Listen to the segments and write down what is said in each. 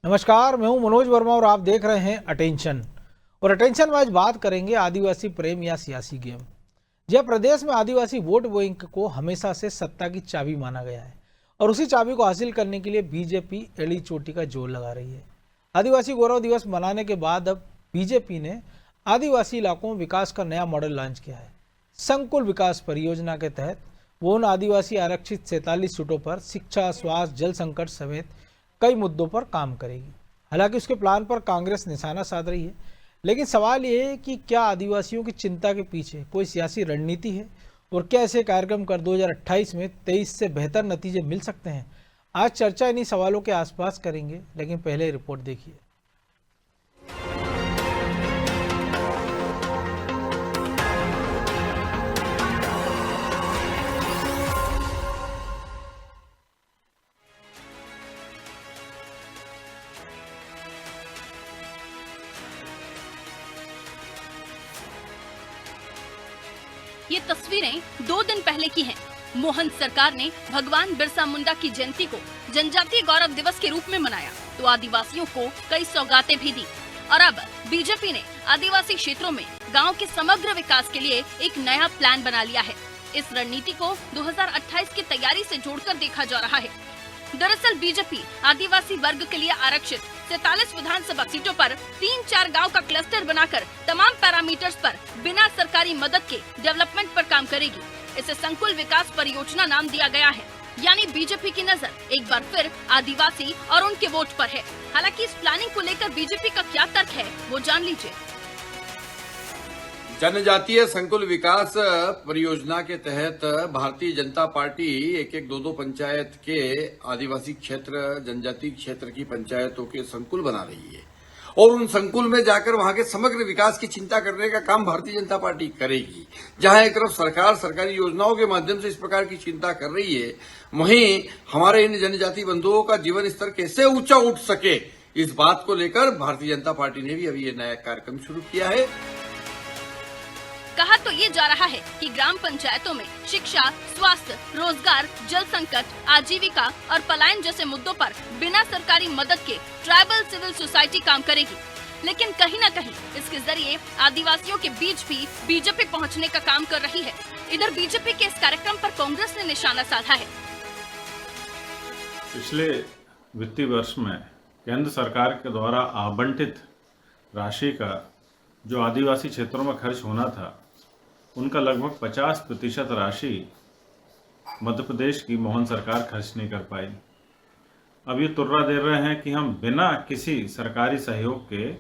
नमस्कार, मैं हूं मनोज वर्मा और आप देख रहे हैं अटेंशन। और अटेंशन में आज बात करेंगे आदिवासी प्रेम या सियासी गेम। जब प्रदेश में आदिवासी वोट बैंक को हमेशा से सत्ता की चाबी माना गया है और उसी चाबी को हासिल करने के लिए बीजेपी एड़ी चोटी का जोर लगा रही है। आदिवासी गौरव दिवस मनाने के बाद अब बीजेपी ने आदिवासी इलाकों में विकास का नया मॉडल लॉन्च किया है। संकुल विकास परियोजना के तहत वो उन आदिवासी आरक्षित 47 सीटों पर शिक्षा, स्वास्थ्य, जल संकट समेत कई मुद्दों पर काम करेगी। हालांकि उसके प्लान पर कांग्रेस निशाना साध रही है, लेकिन सवाल ये है कि क्या आदिवासियों की चिंता के पीछे कोई सियासी रणनीति है और क्या ऐसे कार्यक्रम कर 2028 में 23 से बेहतर नतीजे मिल सकते हैं। आज चर्चा इन्हीं सवालों के आसपास करेंगे, लेकिन पहले रिपोर्ट देखिए। ये तस्वीरें 2 दिन पहले की हैं। मोहन सरकार ने भगवान बिरसा मुंडा की जयंती को जनजातीय गौरव दिवस के रूप में मनाया तो आदिवासियों को कई सौगातें भी दी। और अब बीजेपी ने आदिवासी क्षेत्रों में गांव के समग्र विकास के लिए एक नया प्लान बना लिया है। इस रणनीति को 2028 की तैयारी से जोड़कर देखा जा रहा है। दरअसल बीजेपी आदिवासी वर्ग के लिए आरक्षित 47 विधानसभा सीटों पर 3-4 गांव का क्लस्टर बनाकर तमाम पैरामीटर्स पर बिना सरकारी मदद के डेवलपमेंट पर काम करेगी। इसे संकुल विकास परियोजना नाम दिया गया है। यानी बीजेपी की नजर एक बार फिर आदिवासी और उनके वोट पर है। हालांकि इस प्लानिंग को लेकर बीजेपी का क्या तर्क है, वो जान लीजिए। जनजातीय संकुल विकास परियोजना के तहत भारतीय जनता पार्टी एक दो पंचायत के आदिवासी क्षेत्र, जनजातीय क्षेत्र की पंचायतों के संकुल बना रही है और उन संकुल में जाकर वहां के समग्र विकास की चिंता करने का काम भारतीय जनता पार्टी करेगी। जहां एक तरफ सरकार सरकारी योजनाओं के माध्यम से इस प्रकार की चिंता कर रही है, वहीं हमारे इन जनजातीय बंधुओं का जीवन स्तर कैसे ऊंचा उठ सके, इस बात को लेकर भारतीय जनता पार्टी ने भी अभी ये नया कार्यक्रम शुरू किया है। कहा तो ये जा रहा है कि ग्राम पंचायतों में शिक्षा, स्वास्थ्य, रोजगार, जल संकट, आजीविका और पलायन जैसे मुद्दों पर बिना सरकारी मदद के ट्राइबल सिविल सोसाइटी काम करेगी। लेकिन कहीं न कहीं इसके जरिए आदिवासियों के बीच भी बीजेपी पहुंचने का काम कर रही है। इधर बीजेपी के इस कार्यक्रम पर कांग्रेस ने निशाना साधा है। पिछले वित्तीय वर्ष में केंद्र सरकार के द्वारा आवंटित राशि का जो आदिवासी क्षेत्रों में खर्च होना था, उनका लगभग 50% राशि मध्य प्रदेश की मोहन सरकार खर्च नहीं कर पाई। अब ये तुर्रा दे रहे हैं कि हम बिना किसी सरकारी सहयोग के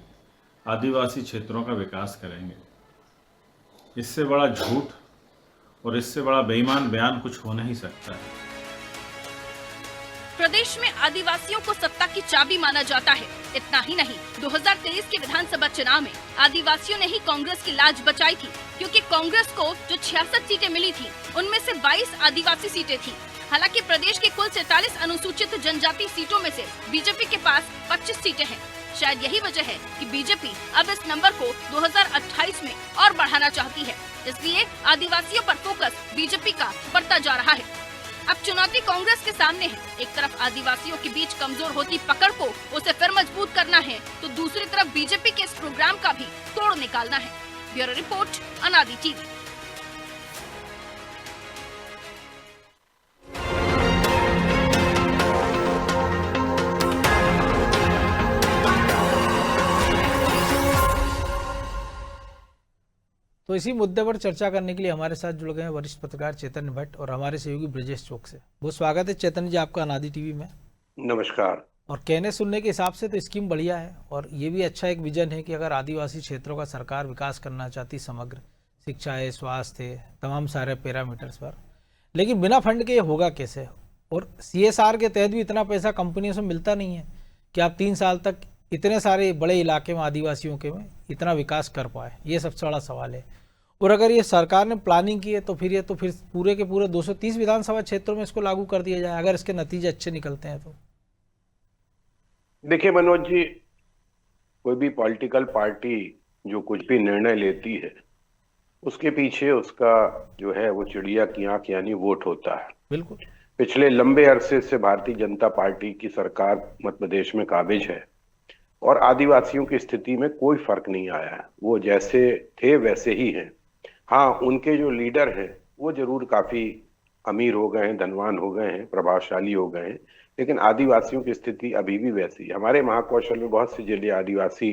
आदिवासी क्षेत्रों का विकास करेंगे। इससे बड़ा झूठ और इससे बड़ा बेईमान बयान कुछ हो नहीं सकता है। प्रदेश में आदिवासियों को सत्ता की चाबी माना जाता है। इतना ही नहीं, 2023 के विधानसभा चुनाव में आदिवासियों ने ही कांग्रेस की लाज बचाई थी, क्योंकि कांग्रेस को जो 66 सीटें मिली थी, उनमें से 22 आदिवासी सीटें थी। हालांकि प्रदेश के कुल 47 अनुसूचित जनजाति सीटों में से बीजेपी के पास 25 सीटें हैं। शायद यही वजह है कि बीजेपी अब इस नंबर को 2028 में और बढ़ाना चाहती है। इसलिए आदिवासियों पर फोकस बीजेपी का बढ़ता जा रहा है। अब चुनौती कांग्रेस के सामने है। एक तरफ आदिवासियों के बीच कमजोर होती पकड़ को उसे फिर मजबूत करना है, तो दूसरी तरफ बीजेपी के इस प्रोग्राम का भी तोड़ निकालना है। ब्यूरो रिपोर्ट, अनादि टीवी। तो इसी मुद्दे पर चर्चा करने के लिए हमारे साथ जुड़ गए हैं वरिष्ठ पत्रकार चैतन्य भट्ट और हमारे सहयोगी ब्रजेश चौक से। बहुत स्वागत है चैतन्य जी आपका अनादि टीवी में। नमस्कार। और कहने सुनने के हिसाब से तो स्कीम बढ़िया है और ये भी अच्छा एक विजन है कि अगर आदिवासी क्षेत्रों का सरकार विकास करना चाहती, समग्र शिक्षा है, स्वास्थ्य है, तमाम सारे पैरामीटर्स पर, लेकिन बिना फंड के ये होगा कैसे? और CSR के तहत भी इतना पैसा कंपनियों से मिलता नहीं है कि आप 3 साल तक इतने सारे बड़े इलाके में आदिवासियों के में इतना विकास कर पाए। ये सबसे बड़ा सवाल है। और अगर ये सरकार ने प्लानिंग की है तो फिर पूरे के पूरे 230 विधानसभा क्षेत्रों में इसको लागू कर दिया जाए, अगर इसके नतीजे अच्छे निकलते हैं तो। देखिए मनोज जी, कोई भी पॉलिटिकल पार्टी जो कुछ भी निर्णय लेती है, उसके पीछे उसका जो है वो चिड़िया की आंख यानी वोट होता है। बिल्कुल। पिछले लंबे अरसे से भारतीय जनता पार्टी की सरकार मध्य प्रदेश में काबिज है और आदिवासियों की स्थिति में कोई फर्क नहीं आया है। वो जैसे थे वैसे ही हैं। हाँ, उनके जो लीडर हैं वो जरूर काफी अमीर हो गए हैं, धनवान हो गए हैं, प्रभावशाली हो गए हैं, लेकिन आदिवासियों की स्थिति अभी भी वैसी है। हमारे महाकौशल में बहुत से जिले आदिवासी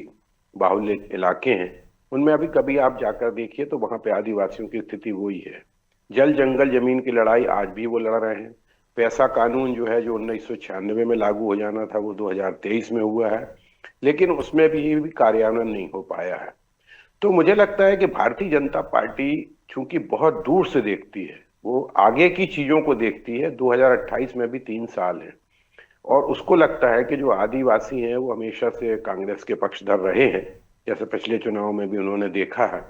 बाहुल्य इलाके हैं, उनमें अभी कभी आप जाकर देखिए तो वहां पे आदिवासियों की स्थिति वही है। जल जंगल जमीन की लड़ाई आज भी वो लड़ रहे हैं। पैसा कानून जो है, जो 1996 में लागू हो जाना था, वो 2023 में हुआ है, लेकिन उसमें भी कार्यान्वयन नहीं हो पाया है। तो मुझे लगता है कि भारतीय जनता पार्टी चूंकि बहुत दूर से देखती है, वो आगे की चीजों को देखती है। 2028 में भी 3 साल है, और उसको लगता है कि जो आदिवासी हैं वो हमेशा से कांग्रेस के पक्षधर रहे हैं, जैसे पिछले चुनाव में भी उन्होंने देखा है।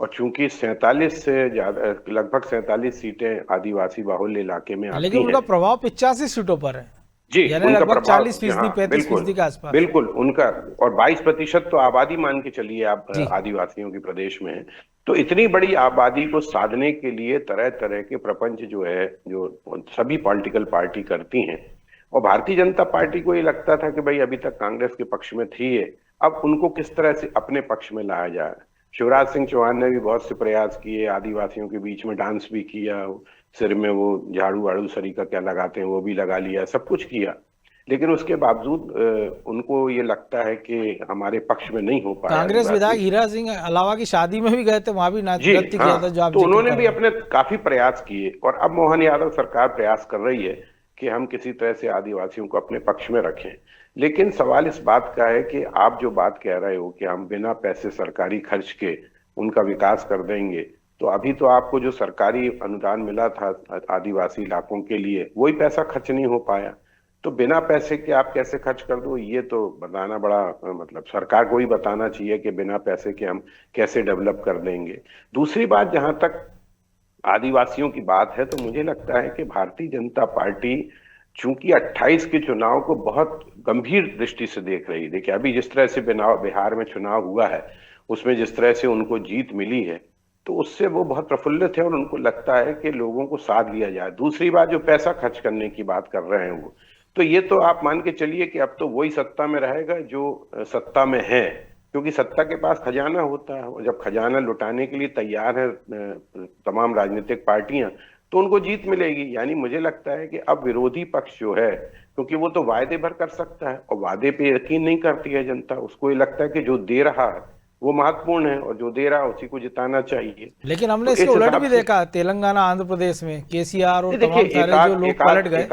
और चूंकि 47 से ज्यादा, लगभग 47 सीटें आदिवासी बाहुल्य इलाके में आती लेकिन हैं। उनका प्रभाव 85 सीटों पर है, जी, यानी उनका लगभग प्रभाव 40%, हाँ, 35% के आसपास। बिल्कुल उनका, और 22% तो आबादी मान के चलिए आप जी। आदिवासियों की प्रदेश में है। तो इतनी बड़ी आबादी को साधने के लिए तरह तरह के प्रपंच जो है, जो सभी पॉलिटिकल पार्टी करती हैं, और भारतीय जनता पार्टी को ये लगता था कि भाई अभी तक कांग्रेस के पक्ष में थी है, अब उनको किस तरह से अपने पक्ष में लाया जाए। शिवराज सिंह चौहान ने भी बहुत से प्रयास किए, आदिवासियों के बीच में डांस भी किया, सिर में वो झाड़ू वाड़ू सरी का क्या लगाते हैं वो भी लगा लिया, सब कुछ किया, लेकिन उसके बावजूद उनको ये लगता है कि हमारे पक्ष में नहीं हो पाया। कांग्रेस विधायक हीरा सिंह अलावा की शादी में भी गए थे, वहां भी जी नृत्य किया हाँ, था, जो आप तो जिक्र उन्होंने कर भी रहे हैं। अपने काफी प्रयास किए, और अब मोहन यादव सरकार प्रयास कर रही है कि हम किसी तरह से आदिवासियों को अपने पक्ष में रखें। लेकिन सवाल इस बात का है कि आप जो बात कह रहे हो कि हम बिना पैसे सरकारी खर्च के उनका विकास कर देंगे, तो अभी तो आपको जो सरकारी अनुदान मिला था आदिवासी इलाकों के लिए, वही पैसा खर्च नहीं हो पाया। तो बिना पैसे के आप कैसे खर्च कर दो, ये तो बताना बड़ा मतलब सरकार को ही बताना चाहिए कि बिना पैसे के हम कैसे डेवलप कर देंगे। दूसरी बात, जहां तक आदिवासियों की बात है, तो मुझे लगता है कि भारतीय जनता पार्टी चूंकि 28 के चुनाव को बहुत गंभीर दृष्टि से देख रही है। देखिए, अभी जिस तरह से बिहार में चुनाव हुआ है, उसमें जिस तरह से उनको जीत मिली है, तो उससे वो बहुत प्रफुल्लित है, और उनको लगता है कि लोगों को साथ लिया जाए। दूसरी बात, जो पैसा खर्च करने की बात कर रहे हैं वो, तो ये तो आप मान के चलिए कि अब तो वही सत्ता में रहेगा जो सत्ता में है, क्योंकि सत्ता के पास खजाना होता है, और जब खजाना लुटाने के लिए तैयार है तमाम राजनीतिक पार्टियां, तो उनको जीत मिलेगी। यानी मुझे लगता है कि अब विरोधी पक्ष जो है, क्योंकि वो तो वायदे भर कर सकता है, और वादे पे यकीन नहीं करती है जनता, उसको ये लगता है कि जो दे रहा है वो महत्वपूर्ण है, और जो दे रहा है उसी को जिताना चाहिए। लेकिन हमने तो इसके इस उलट हिसाब भी से- देखा, तेलंगाना आंध्र प्रदेश में केसीआर और देखिए, तमाम सारे जो लोग पलट गए।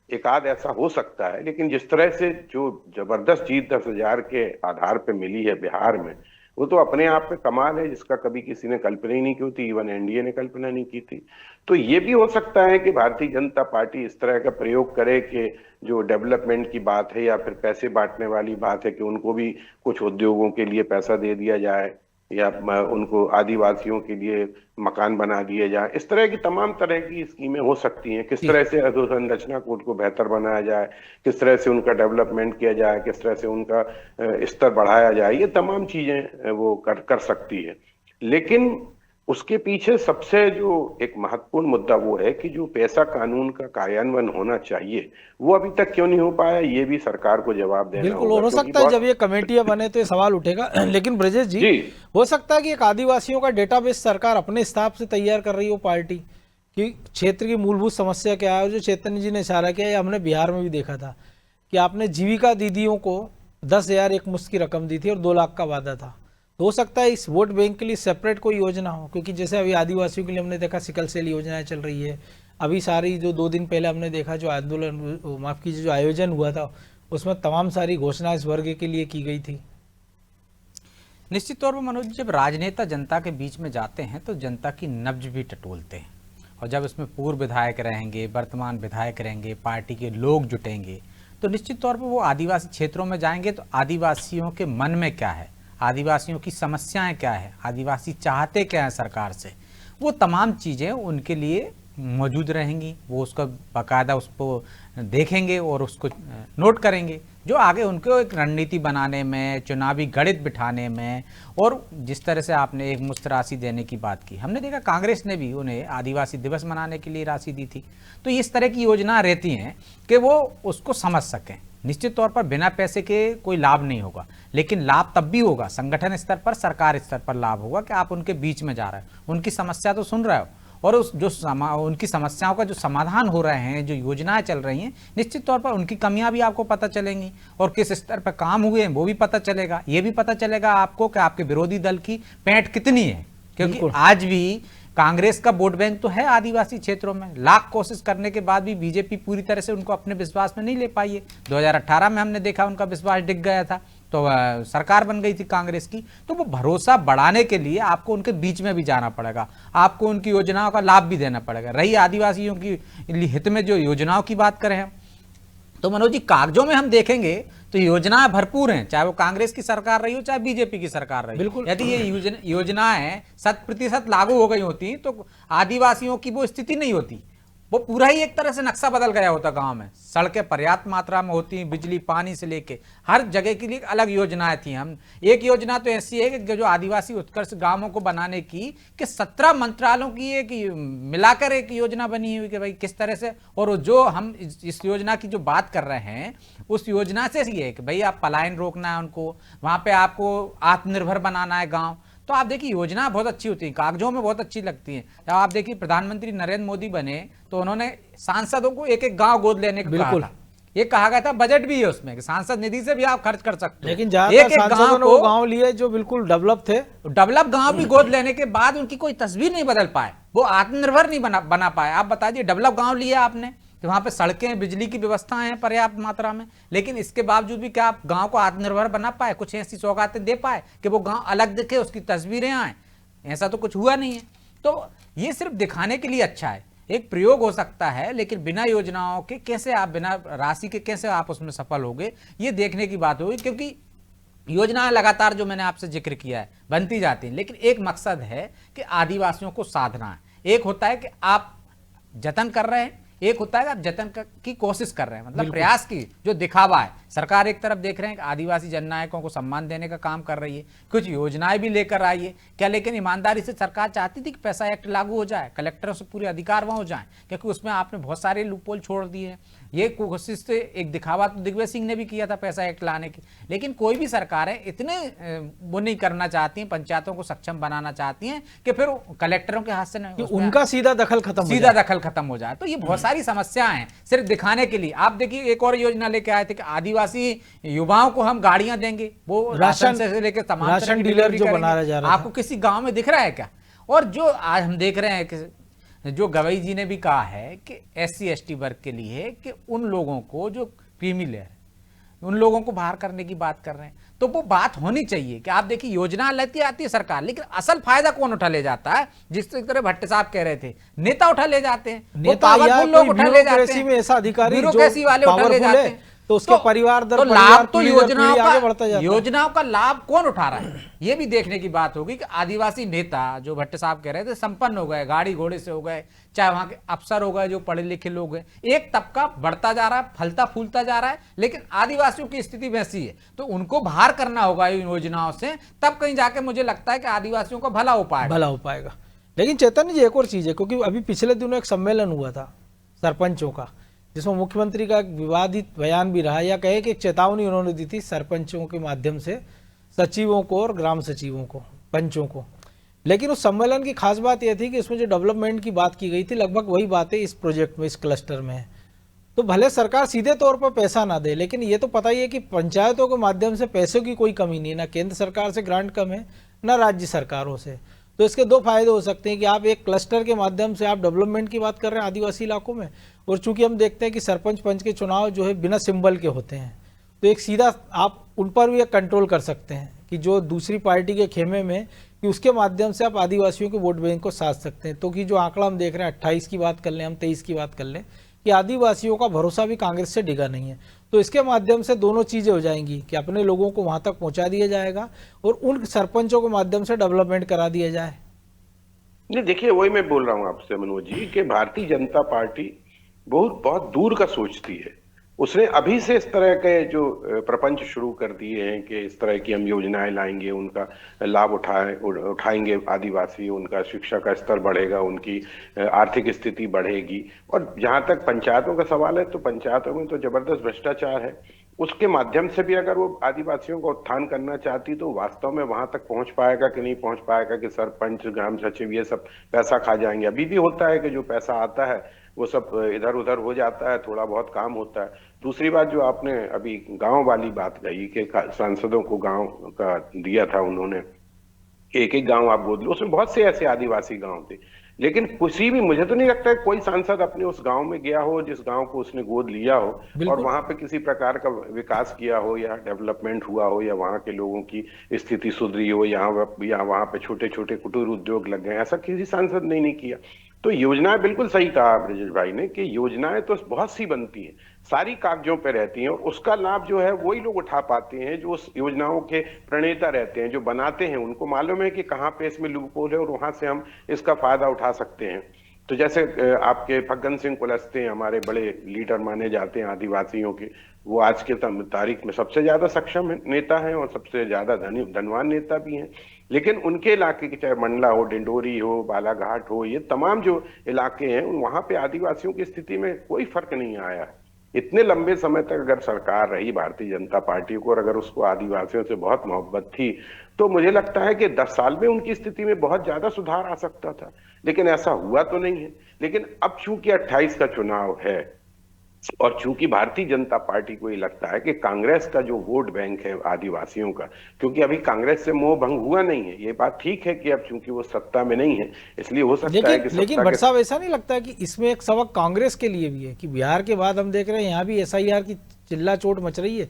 एकाध ऐसा हो सकता है, लेकिन जिस तरह से जो जबरदस्त जीत 10,000 के आधार पे मिली है बिहार में, वो तो अपने आप में कमाल है, जिसका कभी किसी ने कल्पना ही नहीं की थी, इवन एनडीए ने कल्पना नहीं की थी। तो ये भी हो सकता है कि भारतीय जनता पार्टी इस तरह का प्रयोग करे कि जो डेवलपमेंट की बात है या फिर पैसे बांटने वाली बात है, कि उनको भी कुछ उद्योगों के लिए पैसा दे दिया जाए, या उनको आदिवासियों के लिए मकान बना दिए जाए। इस तरह की तमाम तरह की स्कीमें हो सकती हैं। किस तरह से अधोसंरचना को उनको बेहतर बनाया जाए, किस तरह से उनका डेवलपमेंट किया जाए, किस तरह से उनका स्तर बढ़ाया जाए, ये तमाम चीजें वो कर सकती है। लेकिन उसके पीछे सबसे जो एक महत्वपूर्ण मुद्दा वो है कि जो पैसा कानून का कार्यान्वयन होना चाहिए, वो अभी तक क्यों नहीं हो पाया, ये भी सरकार को जवाब देना बिल्कुल होगा। हो सकता है जब ये कमेटियां बने तो ये सवाल उठेगा। लेकिन ब्रजेश जी, हो सकता है कि एक आदिवासियों का डेटाबेस सरकार अपने हिसाब से तैयार कर रही हो पार्टी, कि क्षेत्र की मूलभूत समस्या क्या है। जो चैतन्य जी ने इशारा किया, ये हमने बिहार में भी देखा था कि आपने जीविका दीदियों को 10,000 एक मुश्त की रकम दी थी और 2 लाख का वादा था। तो हो सकता है इस वोट बैंक के लिए सेपरेट कोई योजना हो, क्योंकि जैसे अभी आदिवासियों के लिए हमने देखा सिकल सेल योजनाएं चल रही है। अभी सारी जो 2 दिन पहले हमने देखा जो आंदोलन, माफ कीजिए, जो आयोजन हुआ था, उसमें तमाम सारी घोषणाएं इस वर्ग के लिए की गई थी। निश्चित तौर पर मनोज, जब राजनेता जनता के बीच में जाते हैं तो जनता की नब्ज भी टटोलते हैं, और जब इसमें पूर्व विधायक रहेंगे, वर्तमान विधायक रहेंगे, पार्टी के लोग जुटेंगे, तो निश्चित तौर पर वो आदिवासी क्षेत्रों में जाएंगे तो आदिवासियों के मन में क्या है, आदिवासियों की समस्याएं क्या है, आदिवासी चाहते क्या हैं सरकार से, वो तमाम चीज़ें उनके लिए मौजूद रहेंगी। वो उसका बाकायदा उसको देखेंगे और उसको नोट करेंगे, जो आगे उनको एक रणनीति बनाने में, चुनावी गणित बिठाने में, और जिस तरह से आपने एक मुफ्त राशि देने की बात की, हमने देखा कांग्रेस ने भी उन्हें आदिवासी दिवस मनाने के लिए राशि दी थी। तो इस तरह की योजना रहती हैं कि वो उसको समझ सकें। निश्चित तौर पर बिना पैसे के कोई लाभ नहीं होगा, लेकिन लाभ तब भी होगा संगठन स्तर पर, सरकार स्तर पर लाभ होगा कि आप उनके बीच में जा रहे हो, उनकी समस्या तो सुन रहे हो और उस जो उनकी समस्याओं का जो समाधान हो रहे हैं, जो योजनाएं चल रही हैं, निश्चित तौर पर उनकी कमियां भी आपको पता चलेंगी और किस स्तर पर काम हुए हैं वो भी पता चलेगा। ये भी पता चलेगा आपको कि आपके विरोधी दल की पैंठ कितनी है, क्योंकि आज भी कांग्रेस का वोट बैंक तो है आदिवासी क्षेत्रों में। लाख कोशिश करने के बाद भी बीजेपी पूरी तरह से उनको अपने विश्वास में नहीं ले पाई है। 2018 में हमने देखा उनका विश्वास डिग गया था, तो सरकार बन गई थी कांग्रेस की। तो वो भरोसा बढ़ाने के लिए आपको उनके बीच में भी जाना पड़ेगा, आपको उनकी योजनाओं का लाभ भी देना पड़ेगा। रही आदिवासियों की हित में जो योजनाओं की बात करें हम, तो मनोज जी कागजों में हम देखेंगे तो योजनाएं भरपूर हैं, चाहे वो कांग्रेस की सरकार रही हो चाहे बीजेपी की सरकार रही हो। बिल्कुल। यदि ये योजनाएं 100% लागू हो गई होती तो आदिवासियों की वो स्थिति नहीं होती। वो पूरा ही एक तरह से नक्शा बदल गया होता गांव में। सड़कें पर्याप्त मात्रा में होती, बिजली पानी से लेके हर जगह के लिए अलग योजनाएं थी। हम एक योजना तो ऐसी है कि जो आदिवासी उत्कर्ष गांवों को बनाने की कि 17 मंत्रालयों की एक मिलाकर एक योजना बनी हुई कि भाई किस तरह से, और जो हम इस योजना की जो बात कर रहे हैं उस योजना से ये है कि भाई आप पलायन रोकना है उनको, वहां पे आपको आत्मनिर्भर बनाना है गाँव। तो आप देखिए योजना बहुत अच्छी होती है, कागजों में बहुत अच्छी लगती है। जब आप देखिए प्रधानमंत्री नरेंद्र मोदी बने तो उन्होंने सांसदों को एक एक गांव गोद लेने को कहा था। ये कहा गया था, बजट भी है उसमें कि सांसद निधि से भी आप खर्च कर सकते हो। लेकिन एक सांसदों ने वो गांव लिए जो बिल्कुल डेवलप थे, डेवलप गांव भी गोद लेने के बाद उनकी कोई तस्वीर नहीं बदल पाए, वो आत्मनिर्भर नहीं बना पाए। आप बताइए, डेवलप गांव लिया आपने तो वहां पे सड़कें बिजली की व्यवस्था है पर्याप्त मात्रा में, लेकिन इसके बावजूद भी क्या आप गांव को आत्मनिर्भर बना पाए, कुछ ऐसी सौगातें दे पाए कि वो गांव अलग दिखे, उसकी तस्वीरें आए? ऐसा तो कुछ हुआ नहीं है। तो ये सिर्फ दिखाने के लिए अच्छा है, एक प्रयोग हो सकता है, लेकिन बिना योजनाओं के कैसे आप, बिना राशि के कैसे आप उसमें सफल होगे, ये देखने की बात होगी। क्योंकि योजनाएं लगातार जो मैंने आपसे जिक्र किया है बनती जाती हैं, लेकिन एक मकसद है कि आदिवासियों को साधना है। एक होता है कि आप जतन कर रहे हैं, एक होता है कि आप जतन की कोशिश कर रहे हैं, मतलब प्रयास की जो दिखावा है। सरकार एक तरफ देख रहे हैं कि आदिवासी जननायकों को सम्मान देने का काम कर रही है, कुछ योजनाएं भी लेकर आई है क्या, लेकिन ईमानदारी से सरकार चाहती थी कि पैसा एक्ट लागू हो जाए, कलेक्टरों से पूरे अधिकार वहां हो जाए, क्योंकि उसमें आपने बहुत सारे लूपहोल छोड़ दिए हैं। ये कोशिश से एक दिखावा तो दिग्विजय सिंह ने भी किया था पैसा एक्ट लाने की, लेकिन कोई भी सरकारें इतने वो नहीं करना चाहती हैं, पंचायतों को सक्षम बनाना चाहती हैं कि फिर कलेक्टरों के हाथ से उनका सीधा दखल खत्म हो जाए। तो ये बहुत सारी समस्याएं हैं सिर्फ दिखाने के लिए। आप देखिए एक और योजना लेके आए थे कि आदिवासी युवाओं को हम गाड़ियां देंगे, वो राशन से लेकर तमाम राशन डीलर जो बनाया जा रहा है, आपको किसी गांव में दिख रहा है क्या? और जो आज हम देख रहे हैं कि जो गवई जी ने भी कहा है कि SC/ST वर्ग के लिए कि उन लोगों को जो क्रीमी लेयर, उन लोगों को बाहर करने की बात कर रहे हैं, तो वो बात होनी चाहिए कि आप देखिए योजना लेती आती है सरकार, लेकिन असल फायदा कौन उठा ले जाता है? जिस तरह भट्ट साहब कह रहे थे, नेता उठा ले जाते हैं, नेता या लोग उठा ले जाते हैं, ऐसा अधिकारी जो वाले उठा ले जाते हैं, तो उसके परिवार दर लाभ तो योजनाओं का लाभ कौन उठा रहा है, ये भी देखने की बात होगी कि आदिवासी नेता जो भट्ट साहब कह रहे थे संपन्न हो गए, गाड़ी घोड़े से हो गए, चाहे वहां के अफसर हो गए जो पढ़े लिखे लोग हैं, एक तबका बढ़ता जा रहा है, फलता फूलता जा रहा है, लेकिन आदिवासियों की स्थिति वैसी है। तो उनको बाहर करना होगा इन योजनाओं से, तब कहीं जाके मुझे लगता है कि आदिवासियों का भला हो पाएगा। लेकिन चैतन्य जी एक और चीज है, क्योंकि अभी पिछले दिनों एक सम्मेलन हुआ था सरपंचों का, जिसमें मुख्यमंत्री का एक विवादित बयान भी रहा, या कहे कि एक चेतावनी उन्होंने दी थी सरपंचों के माध्यम से सचिवों को और ग्राम सचिवों को, पंचों को। लेकिन उस सम्मेलन की खास बात यह थी कि इसमें जो डेवलपमेंट की बात की गई थी, लगभग वही बातें इस प्रोजेक्ट में, इस क्लस्टर में है। तो भले सरकार सीधे तौर पर पैसा ना दे, लेकिन ये तो पता ही है कि पंचायतों के माध्यम से पैसों की कोई कमी नहीं है, ना केंद्र सरकार से ग्रांट कम है ना राज्य सरकारों से। तो इसके दो फायदे हो सकते हैं कि आप एक क्लस्टर के माध्यम से आप डेवलपमेंट की बात कर रहे हैं आदिवासी इलाकों में, और चूंकि हम देखते हैं कि सरपंच पंच के चुनाव जो है बिना सिंबल के होते हैं, तो एक सीधा आप उन पर भी एक कंट्रोल कर सकते हैं कि जो दूसरी पार्टी के खेमे में, कि उसके माध्यम से आप आदिवासियों के वोट बैंक को साध सकते हैं। तो कि जो आंकड़ा हम देख रहे हैं 28 की बात कर लें, हम 23 की बात कर लें, कि आदिवासियों का भरोसा भी कांग्रेस से डिगा नहीं है। तो इसके माध्यम से दोनों चीज़ें हो जाएंगी कि अपने लोगों को वहां तक पहुंचा दिया जाएगा और उन सरपंचों के माध्यम से डेवलपमेंट करा दिया जाए। नहीं, देखिए वही मैं बोल रहा हूँ आपसे मनोज जी कि भारतीय जनता पार्टी बहुत दूर का सोचती है। उसने अभी से इस तरह के जो प्रपंच शुरू कर दिए हैं कि इस तरह की हम योजनाएं लाएंगे, उनका लाभ उठाएंगे आदिवासी, उनका शिक्षा का स्तर बढ़ेगा, उनकी आर्थिक स्थिति बढ़ेगी। और जहां तक पंचायतों का सवाल है, तो पंचायतों में तो जबरदस्त भ्रष्टाचार है। उसके माध्यम से भी अगर वो आदिवासियों का उत्थान करना चाहती तो वास्तव में वहां तक पहुंच पाएगा कि नहीं पहुंच पाएगा, कि सरपंच, ग्राम सचिव ये सब पैसा खा जाएंगे। अभी भी होता है कि जो पैसा आता है वो सब इधर उधर हो जाता है, थोड़ा बहुत काम होता है। दूसरी बात जो आपने अभी गांव वाली बात कही कि सांसदों को गांव का दिया था उन्होंने, एक एक गांव आप गोद लो, उसमें बहुत से ऐसे आदिवासी गांव थे, लेकिन किसी भी, मुझे तो नहीं लगता है कोई सांसद अपने उस गांव में गया हो जिस गांव को उसने गोद लिया हो और वहां पे किसी प्रकार का विकास किया हो या डेवलपमेंट हुआ हो या वहां के लोगों की स्थिति सुधरी हो, या वहां पे छोटे छोटे कुटीर उद्योग लग गए, ऐसा किसी सांसद ने नहीं किया। तो योजनाएं, बिल्कुल सही कहा ब्रजेश भाई ने कि योजनाएं तो बहुत सी बनती हैं, सारी कागजों पे रहती हैं, और उसका लाभ जो है वही लोग उठा पाते हैं जो उस योजनाओं के प्रणेता रहते हैं, जो बनाते हैं। उनको मालूम है कि कहाँ पे इसमें लूपहोल है और वहां से हम इसका फायदा उठा सकते हैं। तो जैसे आपके फग्गन सिंह कुलस्ते हमारे बड़े लीडर माने जाते हैं आदिवासियों के, वो आज के तारीख में सबसे ज्यादा सक्षम नेता हैं और सबसे ज्यादा धनवान नेता भी हैं। लेकिन उनके इलाके के, चाहे मंडला हो, डिंडोरी हो, बालाघाट हो, ये तमाम जो इलाके हैं वहां पे आदिवासियों की स्थिति में कोई फर्क नहीं आया है। इतने लंबे समय तक अगर सरकार रही भारतीय जनता पार्टी को और अगर उसको आदिवासियों से बहुत मोहब्बत थी तो मुझे लगता है कि 10 साल में उनकी स्थिति में बहुत ज्यादा सुधार आ सकता था, लेकिन ऐसा हुआ तो नहीं है। लेकिन अब चूंकि 28 का चुनाव है और चूंकि भारतीय जनता पार्टी को ये लगता है कि कांग्रेस का जो वोट बैंक है आदिवासियों का, क्योंकि अभी कांग्रेस से मोह भंग हुआ नहीं है, ये बात ठीक है कि अब चूंकि वो सत्ता में नहीं है इसलिए हो सकता है कि लेकिन भट्ट साहब, ऐसा नहीं लगता कि इसमें एक सबक कांग्रेस के लिए भी है कि बिहार के बाद हम देख रहे हैं यहाँ भी SIR की चिल्ला चोट मच रही है,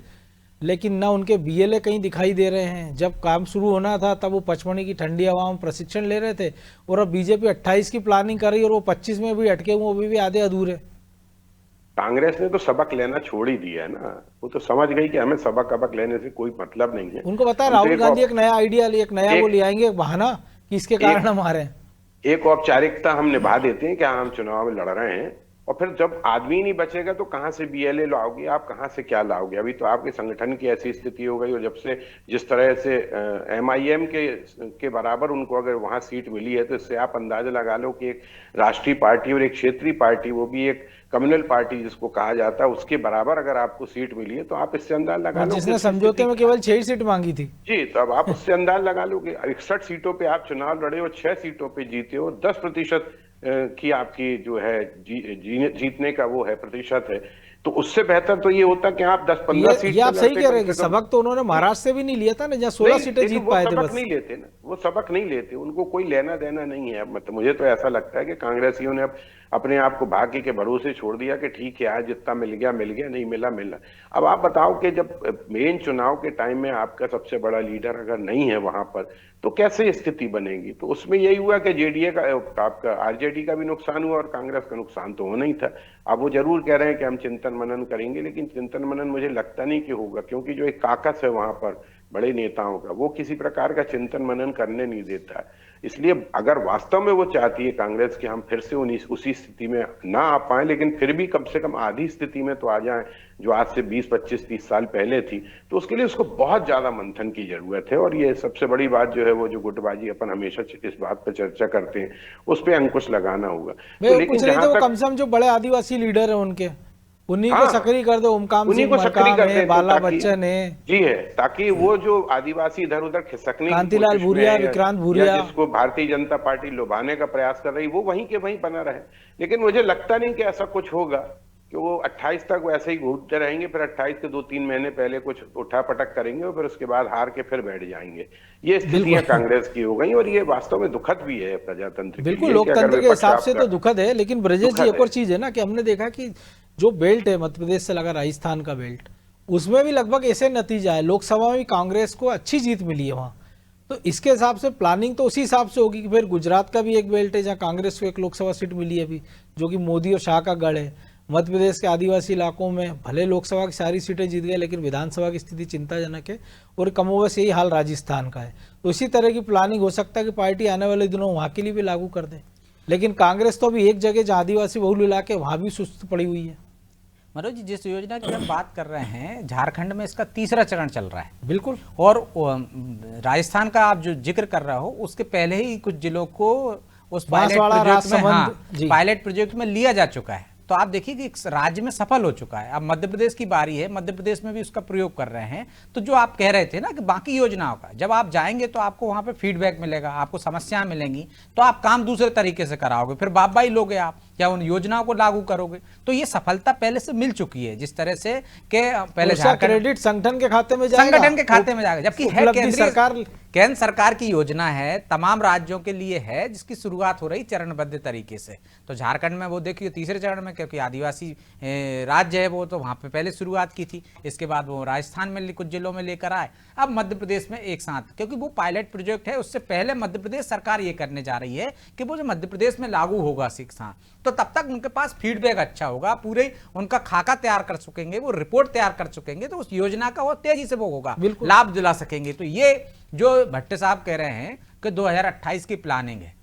लेकिन ना उनके BLA कहीं दिखाई दे रहे हैं। जब काम शुरू होना था तब वो पचमढ़ी की ठंडी हवा में प्रशिक्षण ले रहे थे, और अब बीजेपी 28 की प्लानिंग कर रही है और वो 25 में भी अटके हुए, अभी भी आधे अधूरे। कांग्रेस ने तो सबक लेना छोड़ ही दिया है ना, वो तो समझ गई कि हमें सबक लेने से कोई मतलब नहीं है। उनको पता है राहुल गांधी एक नया आइडिया, एक नया वो ले आएंगे, एक बहाना कि इसके कारण हम हारे। एक औपचारिकता हम निभा देते हैं कि हम चुनाव में लड़ रहे हैं, और फिर जब आदमी नहीं बचेगा तो कहां से BLA लाओगे आप, कहां से क्या लाओगे। अभी तो आपके संगठन की ऐसी स्थिति हो गई, और जब से जिस तरह से MIM के बराबर उनको अगर वहां सीट मिली है, तो इससे आप अंदाजा लगा लो कि एक राष्ट्रीय पार्टी और एक क्षेत्रीय पार्टी, वो भी एक कम्युनल पार्टी जिसको कहा जाता है, उसके बराबर अगर आपको सीट मिली है तो आप इससे अंदाजा लगा लो, जिसने समझौते में केवल 6 सीट मांगी थी जी, तो अब आप उससे अंदाजा लगा लो कि 61 सीटों पे आप चुनाव लड़े और 6 सीटों पे जीते हो, 10% की आपकी जो है जीतने का वो है प्रतिशत है। तो उससे बेहतर तो ये होता कि आप 10-15 सीट। ये आप सही कह रहे हैं कि सबक तो उन्होंने महाराष्ट्र से भी नहीं लिया था ना, जहाँ 16 सीटें जीत पाए थे। सबक नहीं लेते ना, वो सबक नहीं लेते, उनको कोई लेना देना नहीं है। मतलब मुझे तो ऐसा लगता है कि कांग्रेसियों ने अब अपने आप को भाग्य के भरोसे छोड़ दिया कि ठीक है, आज जितना मिल गया, नहीं मिला। अब आप बताओ कि जब मेन चुनाव के टाइम में आपका सबसे बड़ा लीडर अगर नहीं है वहां पर, तो कैसे स्थिति बनेगी। तो उसमें यही हुआ कि JDA का, आपका RJD का भी नुकसान हुआ और कांग्रेस का नुकसान तो होना ही था। अब वो जरूर कह रहे हैं कि हम चिंतन मनन करेंगे, लेकिन चिंतन मनन मुझे लगता नहीं कि होगा, क्योंकि जो एक काकस है वहां पर बड़े नेताओं का, वो किसी प्रकार का चिंतन मनन करने नहीं देता है। इसलिए अगर वास्तव में वो चाहती है कांग्रेस कि हम फिर से उसी स्थिति में ना आ पाए, लेकिन फिर भी कम से कम आधी स्थिति में तो आ जाएं जो आज से 20, 25, 30 साल पहले थी, तो उसके लिए उसको बहुत ज्यादा मंथन की जरूरत है। और ये सबसे बड़ी बात जो है, वो जो गुटबाजी अपन हमेशा इस बात पर चर्चा करते हैं, उस पर अंकुश लगाना होगा। तो लेकिन जहां तक कम से कम जो बड़े आदिवासी लीडर है उनके, उन्हीं को सक्रिय कर दो, ओमकाम सिंह है, बाला बच्चन है, जी है, ताकि वो जो आदिवासी इधर उधर खिसकने, कांतिलाल भूरिया, विक्रांत भूरिया, जिसको भारतीय जनता पार्टी लुभाने का प्रयास कर रही, वो वहीं के वहीं बना रहे। लेकिन मुझे लगता नहीं कि ऐसा कुछ होगा, कि वो 28 तक वैसे ही घूमते रहेंगे, फिर 28 के 2-3 महीने पहले कुछ उठापटक करेंगे और फिर उसके बाद हार के फिर बैठ जाएंगे। ये स्थितियां कांग्रेस की हो गई, और ये वास्तव में दुखद भी है प्रजातंत्र। बिल्कुल, लोकतंत्र के हिसाब से तो दुखद है। लेकिन ब्रजेश जी, एक और चीज है ना कि हमने देखा कि जो बेल्ट है मध्य प्रदेश से लगा राजस्थान का बेल्ट, उसमें भी लगभग ऐसे नतीजा है। लोकसभा में भी कांग्रेस को अच्छी जीत मिली है वहां, तो इसके हिसाब से प्लानिंग तो उसी हिसाब से होगी कि फिर गुजरात का भी एक बेल्ट है जहां कांग्रेस को एक लोकसभा सीट मिली है अभी, जो कि मोदी और शाह का गढ़ है। मध्य प्रदेश के आदिवासी इलाकों में भले लोकसभा की सारी सीटें जीत गए, लेकिन विधानसभा की स्थिति चिंताजनक है, और कमोबेश यही हाल राजस्थान का है। तो इसी तरह की प्लानिंग हो सकता है कि पार्टी आने वाले दिनों वहां के लिए भी लागू कर दे। लेकिन कांग्रेस तो अभी एक जगह जहाँ आदिवासी बहुल इलाके, वहां भी सुस्त पड़ी हुई है। मनोज जी, जिस योजना की हम बात कर रहे हैं, झारखंड में इसका 3रा चरण चल रहा है। बिल्कुल, और राजस्थान का आप जो जिक्र कर रहे हो, उसके पहले ही कुछ जिलों को उस पायलट प्रोजेक्ट में लिया जा चुका है। तो आप देखिए कि एक राज्य में सफल हो चुका है। अब मध्य प्रदेश की बारी है, मध्य प्रदेश में भी उसका प्रयोग कर रहे हैं। तो जो आप कह रहे थे ना कि बाकी योजनाओं का जब आप जाएंगे तो आपको वहां पे फीडबैक मिलेगा, आपको समस्याएं मिलेंगी, तो आप काम दूसरे तरीके से कराओगे, फिर बाई लोगे आप या उन योजनाओं को लागू करोगे। तो ये सफलता पहले से मिल चुकी है, जिस तरह से के पहले क्रेडिट संगठन के खाते में जाएगा, संगठन के खाते में जाएगा, जबकि है केंद्र सरकार की योजना है, तमाम राज्यों के लिए है, जिसकी शुरुआत हो रही चरणबद्ध तरीके से। तो झारखंड में वो देखिए तीसरे चरण में, क्योंकि आदिवासी राज्य है वो, तो वहां पे पहले शुरुआत की थी, इसके बाद वो राजस्थान में कुछ जिलों में लेकर आए, अब मध्य प्रदेश में एक साथ, क्योंकि वो पायलट प्रोजेक्ट है। उससे पहले मध्य प्रदेश सरकार ये करने जा रही है कि वो जो मध्य प्रदेश में लागू होगा शिक्षा, तो तब तक उनके पास फीडबैक अच्छा होगा, पूरे उनका खाका तैयार कर चुकेंगे, वो रिपोर्ट तैयार कर चुकेंगे, तो उस योजना का वो तेजी से वो होगा, लाभ दिला सकेंगे। तो ये जो भट्ट साहब कह रहे हैं कि 2028 की प्लानिंग है,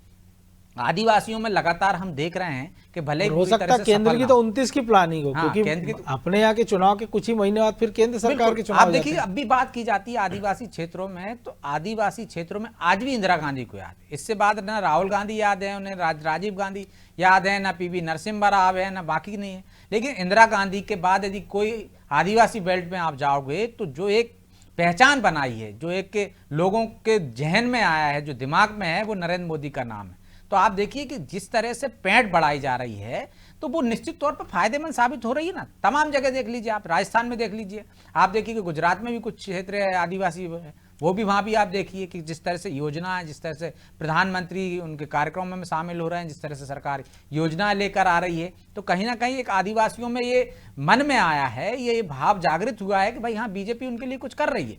आदिवासियों में लगातार हम देख रहे हैं कि भले हो सकता है केंद्र की तो 29 की प्लानिंग हो, क्योंकि अपने यहाँ के चुनाव के कुछ ही महीने बाद फिर केंद्र सरकार के चुनाव। आप देखिए अब भी बात की जाती है आदिवासी क्षेत्रों में, तो आदिवासी क्षेत्रों में आज भी इंदिरा गांधी को याद है। इससे बाद ना राहुल गांधी याद है उन्हें, राजीव गांधी याद है, ना पीवी नरसिम्हा राव है, ना बाकी नहीं है। लेकिन इंदिरा गांधी के बाद यदि कोई आदिवासी बेल्ट में आप जाओगे तो जो एक पहचान बनाई है, जो एक के लोगों के जहन में आया है, जो दिमाग में है, वो नरेंद्र मोदी का नाम है। तो आप देखिए कि जिस तरह से पैठ बढ़ाई जा रही है, तो वो निश्चित तौर पर फायदेमंद साबित हो रही है ना। तमाम जगह देख लीजिए, आप राजस्थान में देख लीजिए, आप देखिए कि गुजरात में भी कुछ क्षेत्र है आदिवासी है, वो भी वहाँ भी आप देखिए कि जिस तरह से योजना है, जिस तरह से प्रधानमंत्री उनके कार्यक्रमों में शामिल हो रहे हैं, जिस तरह से सरकार योजनाएं लेकर आ रही है, तो कहीं ना कहीं एक आदिवासियों में ये मन में आया है, ये भाव जागृत हुआ है कि भाई हाँ बीजेपी उनके लिए कुछ कर रही है,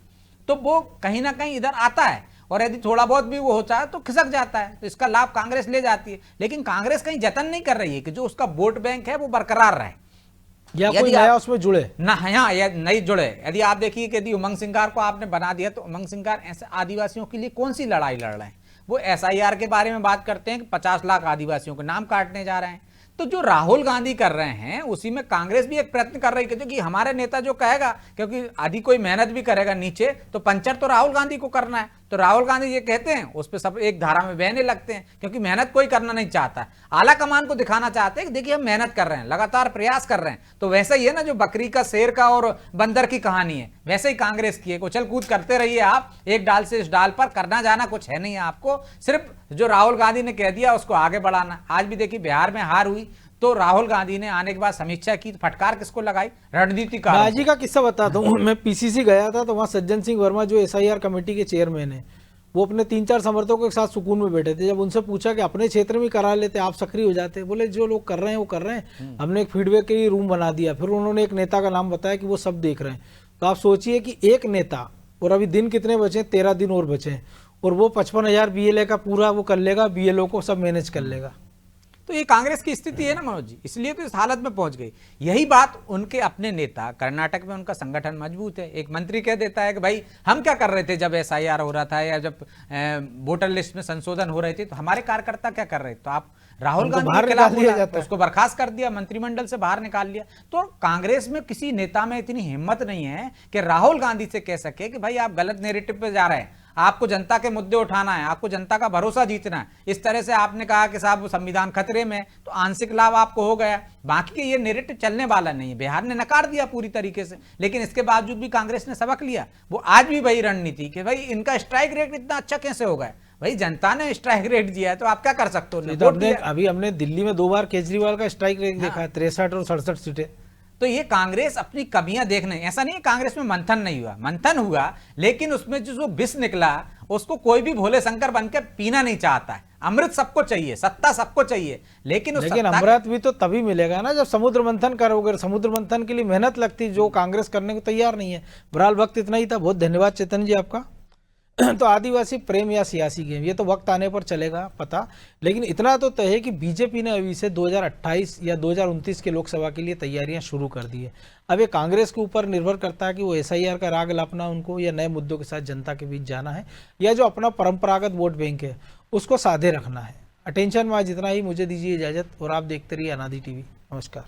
तो वो कहीं ना कहीं इधर आता है। और यदि थोड़ा बहुत भी वो होता है तो खिसक जाता है, तो इसका लाभ कांग्रेस ले जाती है। लेकिन कांग्रेस कहीं जतन नहीं कर रही है कि जो उसका वोट बैंक है वो बरकरार रहे, या कोई नया उसमें जुड़े ना, यहाँ या नहीं जुड़े। यदि आप देखिए कि यदि उमंग सिंगार को आपने बना दिया, तो उमंग सिंगार ऐसे आदिवासियों के लिए कौन सी लड़ाई लड़ रहे हैं? वो SIR के बारे में बात करते हैं कि 50 लाख आदिवासियों के नाम काटने जा रहे हैं। तो जो राहुल गांधी कर रहे हैं उसी में कांग्रेस भी एक प्रयत्न कर रही है, क्योंकि हमारे नेता जो कहेगा, क्योंकि आदि कोई मेहनत भी करेगा नीचे, तो पंचर तो राहुल गांधी को करना है। तो राहुल गांधी ये कहते हैं, उस पर सब एक धारा में बहने लगते हैं, क्योंकि मेहनत कोई करना नहीं चाहता है। आला कमान को दिखाना चाहते हैं कि देखिए हम मेहनत कर रहे हैं, लगातार प्रयास कर रहे हैं। तो वैसा ही है ना, जो बकरी का, शेर का और बंदर की कहानी है, वैसे ही कांग्रेस की है। उछल कूद करते रहिए आप, एक डाल से इस डाल पर, करना जाना कुछ है नहीं है आपको, सिर्फ जो राहुल गांधी ने कह दिया उसको आगे बढ़ाना। आज भी देखिए बिहार में हार हुई, तो राहुल गांधी ने आने के बाद समीक्षा की, तो फटकार किसको लगाई? रणनीतिकार। बाजी का किस्सा बताता हूँ। मैं PCC गया था, तो वहाँ सज्जन सिंह वर्मा जो SIR कमेटी के चेयरमैन है, वो अपने 3-4 समर्थकों के साथ सुकून में बैठे थे। जब उनसे पूछा कि अपने क्षेत्र में करा लेते, आप सक्रिय हो जाते, बोले जो लोग कर रहे हैं वो कर रहे हैं, हमने एक फीडबैक के लिए रूम बना दिया। फिर उन्होंने एक नेता का नाम बताया कि वो सब देख रहे हैं। तो आप सोचिए कि एक नेता, और अभी दिन कितने बचे? 13 दिन और बचे हैं, और वो 55,000 BLA का पूरा वो कर लेगा, BLO को सब मैनेज कर लेगा। तो ये कांग्रेस की स्थिति है ना मनोज जी, इसलिए तो इस हालत में पहुंच गई। यही बात उनके अपने नेता, कर्नाटक में उनका संगठन मजबूत है। एक मंत्री कह देता है कि भाई हम क्या कर रहे थे जब SIR हो रहा था, या जब वोटर लिस्ट में संशोधन हो रहे थे, तो हमारे कार्यकर्ता क्या कर रहे थे? तो आप राहुल गांधी के खिलाफ बोला, तो उसको बर्खास्त कर दिया, मंत्रिमंडल से बाहर निकाल लिया। तो कांग्रेस में किसी नेता में इतनी हिम्मत नहीं है कि राहुल गांधी से कह सके कि भाई आप गलत नैरेटिव पे जा रहे हैं, आपको जनता के मुद्दे उठाना है, आपको जनता का भरोसा जीतना है। इस तरह से आपने कहा कि साहब संविधान खतरे में, तो आंशिक लाभ आपको हो गया, बाकी के ये नैरेटिव चलने वाला नहीं है। बिहार ने नकार दिया पूरी तरीके से, लेकिन इसके बावजूद भी कांग्रेस ने सबक लिया। वो आज भी वही रणनीति कि भाई इनका स्ट्राइक रेट इतना अच्छा कैसे हो गया? भाई जनता ने स्ट्राइक रेट दिया है, तो आप क्या कर सकते हो? तो अभी हमने दिल्ली में 2 बार केजरीवाल का स्ट्राइक रेट देखा है, 63 और 67 सीटें। तो ये कांग्रेस अपनी कमियां देखने, ऐसा नहीं कांग्रेस में मंथन नहीं हुआ, मंथन हुआ, लेकिन उसमें जो विष निकला उसको कोई भी भोले शंकर बनकर पीना नहीं चाहता है। अमृत सबको चाहिए, सत्ता सबको चाहिए, लेकिन अमृत भी तो तभी मिलेगा ना जब समुद्र मंथन करोगे। समुद्र मंथन के लिए मेहनत लगती, जो कांग्रेस करने को तैयार नहीं है। बहरहाल वक्त इतना ही था। बहुत धन्यवाद चेतन जी आपका। तो आदिवासी प्रेम या सियासी गेम, ये तो वक्त आने पर चलेगा पता, लेकिन इतना तो तय है कि बीजेपी ने अभी से 2028 या 2029 के लोकसभा के लिए तैयारियां शुरू कर दी है। अब ये कांग्रेस के ऊपर निर्भर करता है कि वो SIR का राग लापना उनको, या नए मुद्दों के साथ जनता के बीच जाना है, या जो अपना परंपरागत वोट बैंक है उसको साधे रखना है। अटेंशन में आज इतना ही। मुझे दीजिए इजाजत, और आप देखते रहिए अनादि TV। नमस्कार।